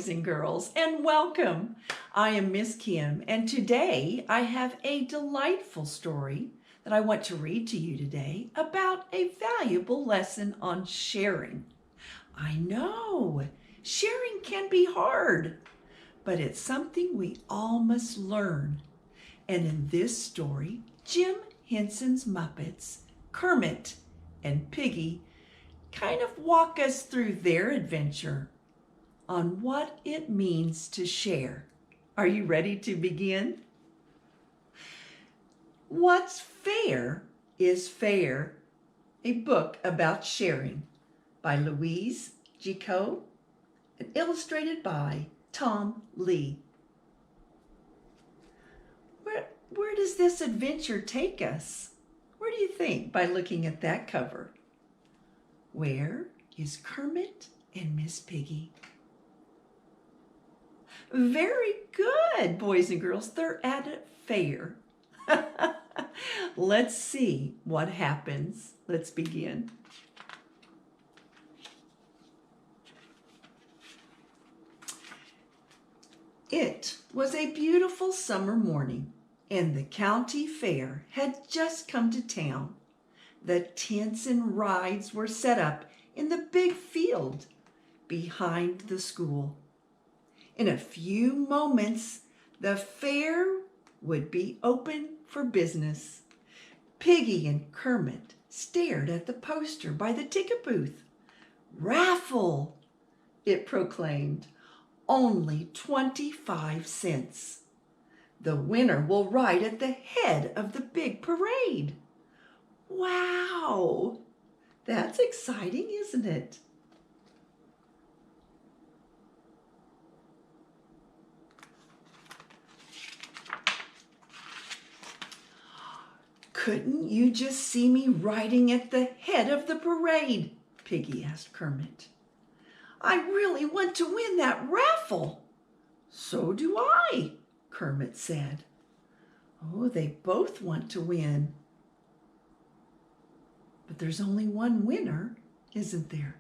boys and girls, and welcome. I am Miss Kim, and today I have a delightful story that I want to read to you today about a valuable lesson on sharing. I know, sharing can be hard, but it's something we all must learn. And in this story, Jim Henson's Muppets, Kermit, and Piggy kind of walk us through their adventure on what it means to share. Are you ready to begin? What's Fair is Fair, a book about sharing by Louise Gicot and illustrated by Tom Lee. Where does this adventure take us? Where do you think by looking at that cover? Where is Kermit and Miss Piggy? Very good, boys and girls. They're at a fair. Let's see what happens. Let's begin. It was a beautiful summer morning, and the county fair had just come to town. The tents and rides were set up in the big field behind the school. In a few moments, the fair would be open for business. Piggy and Kermit stared at the poster by the ticket booth. Raffle, it proclaimed, only 25 cents. The winner will ride at the head of the big parade. Wow, that's exciting, isn't it? Couldn't you just see me riding at the head of the parade? Piggy asked Kermit. I really want to win that raffle. So do I, Kermit said. Oh, they both want to win. But there's only one winner, isn't there?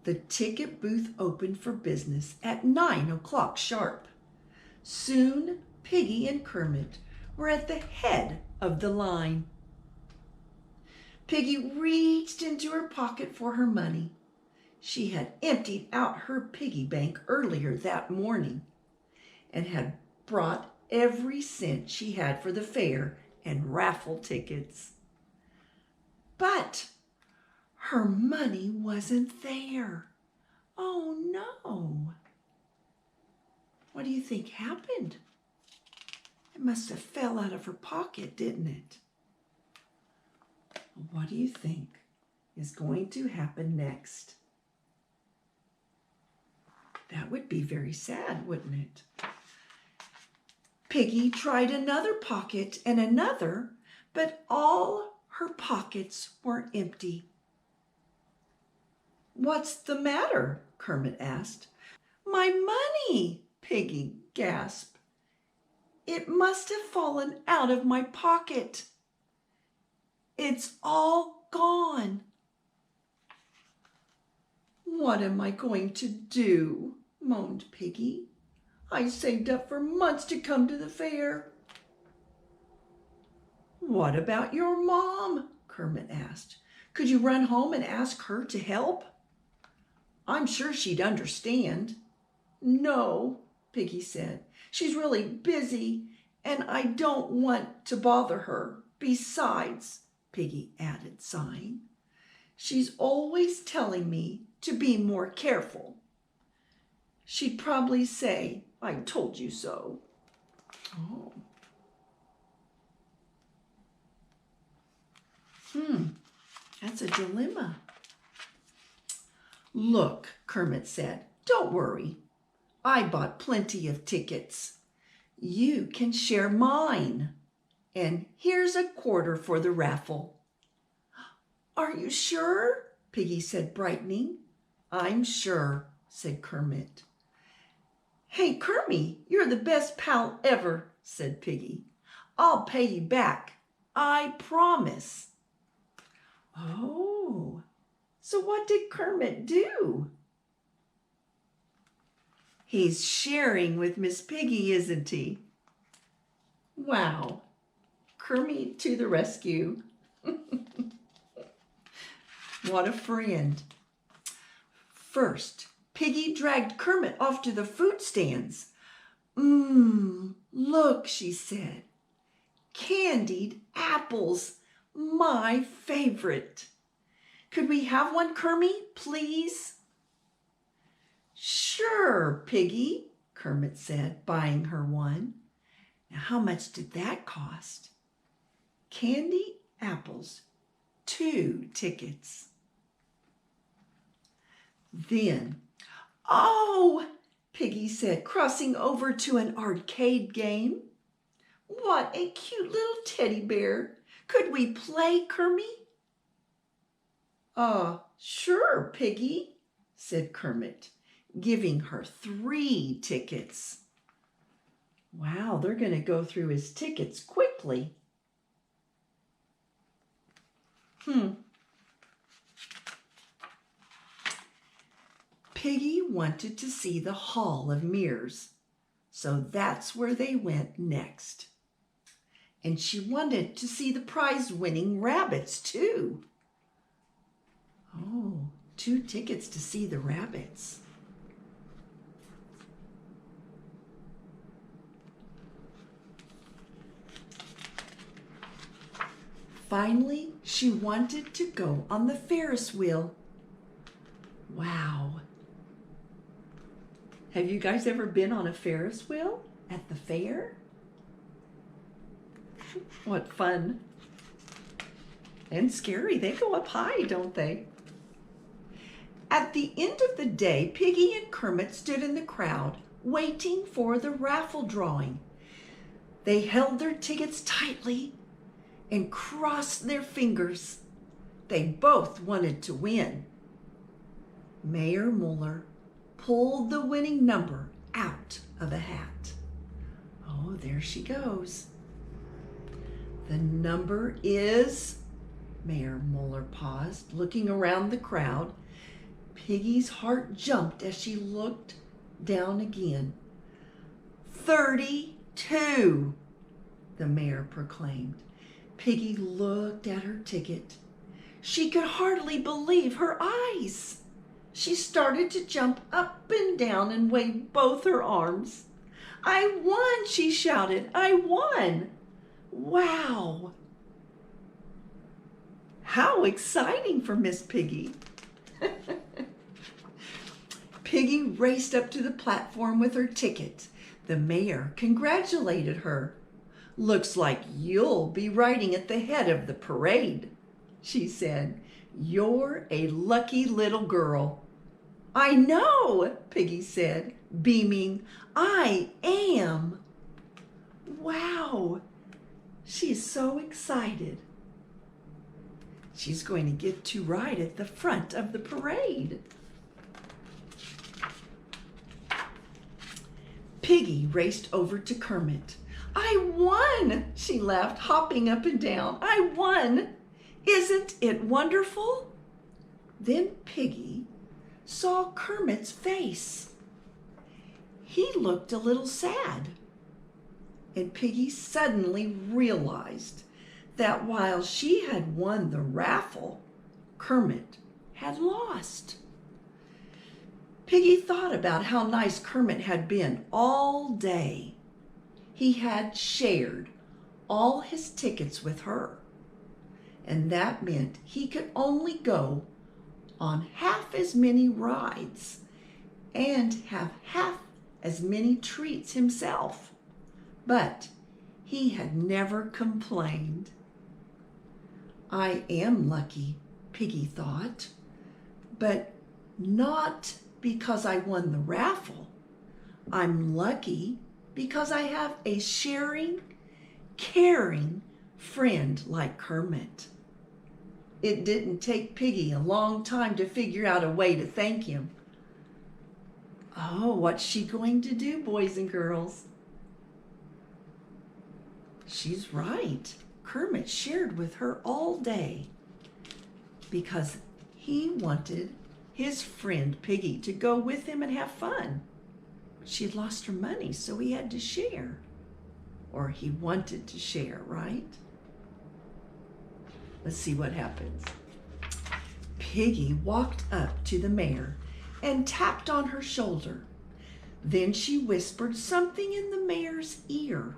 The ticket booth opened for business at 9 o'clock sharp. Soon, Piggy and Kermit were at the head of the line. Piggy reached into her pocket for her money. She had emptied out her piggy bank earlier that morning and had brought every cent she had for the fair and raffle tickets. But her money wasn't there. Oh no! What do you think happened? It must have fell out of her pocket, didn't it? What do you think is going to happen next? That would be very sad, wouldn't it? Piggy tried another pocket and another, but all her pockets were empty. What's the matter? Kermit asked. My money, Piggy gasped. It must have fallen out of my pocket. It's all gone. What am I going to do? Moaned Piggy. I saved up for months to come to the fair. What about your mom? Kermit asked. Could you run home and ask her to help? I'm sure she'd understand. No, Piggy said. She's really busy, and I don't want to bother her. Besides, Piggy added, sighing, she's always telling me to be more careful. She'd probably say, I told you so. Oh. That's a dilemma. Look, Kermit said, don't worry. I bought plenty of tickets. You can share mine. And here's a quarter for the raffle. Are you sure? Piggy said, brightening. I'm sure, said Kermit. Hey, Kermit, you're the best pal ever, said Piggy. I'll pay you back. I promise. Oh, so what did Kermit do? He's sharing with Miss Piggy, isn't he? Wow. Kermit to the rescue. What a friend. First, Piggy dragged Kermit off to the food stands. Look, she said. Candied apples, my favorite. Could we have one, Kermit, please? Sure, Piggy, Kermit said, buying her one. Now, how much did that cost? Candy apples, 2 tickets. Then, oh, Piggy said, crossing over to an arcade game. What a cute little teddy bear. Could we play, Kermit? Sure, Piggy, said Kermit, giving her 3 tickets. Wow, they're going to go through his tickets quickly. Piggy wanted to see the Hall of Mirrors, so that's where they went next. And she wanted to see the prize-winning rabbits, too. Oh, 2 tickets to see the rabbits. Finally, she wanted to go on the Ferris wheel. Wow. Have you guys ever been on a Ferris wheel at the fair? What fun. And scary. They go up high, don't they? At the end of the day, Piggy and Kermit stood in the crowd, waiting for the raffle drawing. They held their tickets tightly and crossed their fingers. They both wanted to win. Mayor Mueller pulled the winning number out of a hat. Oh, there she goes. The number is, Mayor Mueller paused, looking around the crowd. Piggy's heart jumped as she looked down again. 32, the mayor proclaimed. Piggy looked at her ticket. She could hardly believe her eyes. She started to jump up and down and wave both her arms. I won, she shouted. I won. Wow. How exciting for Miss Piggy. Piggy raced up to the platform with her ticket. The mayor congratulated her. Looks like you'll be riding at the head of the parade, she said. You're a lucky little girl. I know, Piggy said, beaming. I am. Wow, she's so excited. She's going to get to ride at the front of the parade. Piggy raced over to Kermit. I won, she laughed, hopping up and down. I won. Isn't it wonderful? Then Piggy saw Kermit's face. He looked a little sad. And Piggy suddenly realized that while she had won the raffle, Kermit had lost. Piggy thought about how nice Kermit had been all day. He had shared all his tickets with her, and that meant he could only go on half as many rides and have half as many treats himself. But he had never complained. I am lucky, Piggy thought, but not because I won the raffle. I'm lucky because I have a sharing, caring friend like Kermit. It didn't take Piggy a long time to figure out a way to thank him. Oh, what's she going to do, boys and girls? She's right. Kermit shared with her all day because he wanted his friend Piggy to go with him and have fun. she had lost her money, so he had to share. Or he wanted to share, right? Let's see what happens. Piggy walked up to the mare and tapped on her shoulder. Then she whispered something in the mare's ear.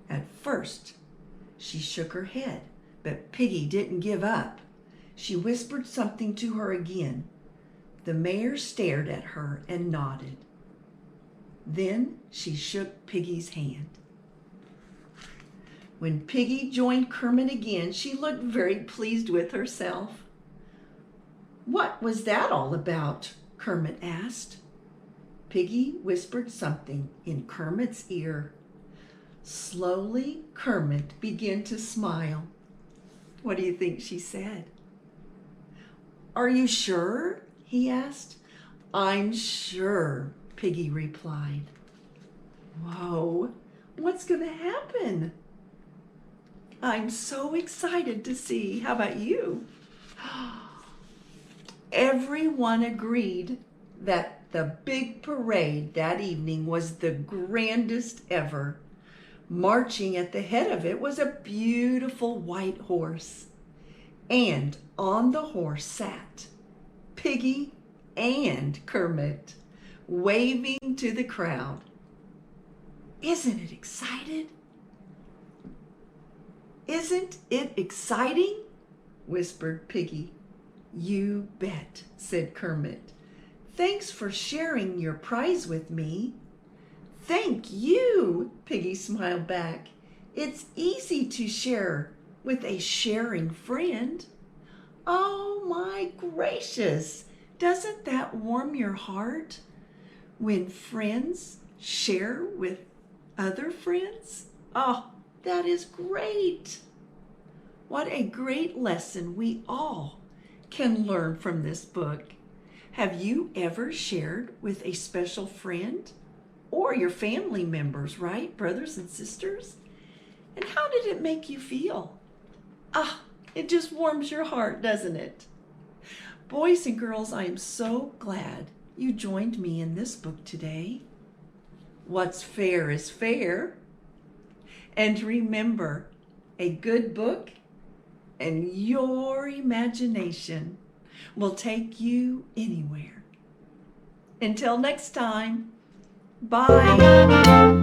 At first, she shook her head, but Piggy didn't give up. She whispered something to her again. The mare stared at her and nodded. Then she shook Piggy's hand. When Piggy joined Kermit again, she looked very pleased with herself. "What was that all about?" Kermit asked. Piggy whispered something in Kermit's ear. Slowly, Kermit began to smile. What do you think she said? "Are you sure?" he asked. "I'm sure," Piggy replied. Whoa, what's going to happen? I'm so excited to see. How about you? Everyone agreed that the big parade that evening was the grandest ever. Marching at the head of it was a beautiful white horse. And on the horse sat Piggy and Kermit, waving to the crowd. Isn't it exciting? Isn't it exciting? Whispered Piggy. You bet, said Kermit. Thanks for sharing your prize with me. Thank you, Piggy smiled back. It's easy to share with a sharing friend. Oh my gracious, doesn't that warm your heart when friends share with other friends? Oh, that is great. What a great lesson we all can learn from this book. Have you ever shared with a special friend or your family members, right? Brothers and sisters? And how did it make you feel? It just warms your heart, doesn't it? Boys and girls, I am so glad you joined me in this book today. What's fair is fair. And remember, a good book and your imagination will take you anywhere. Until next time, bye.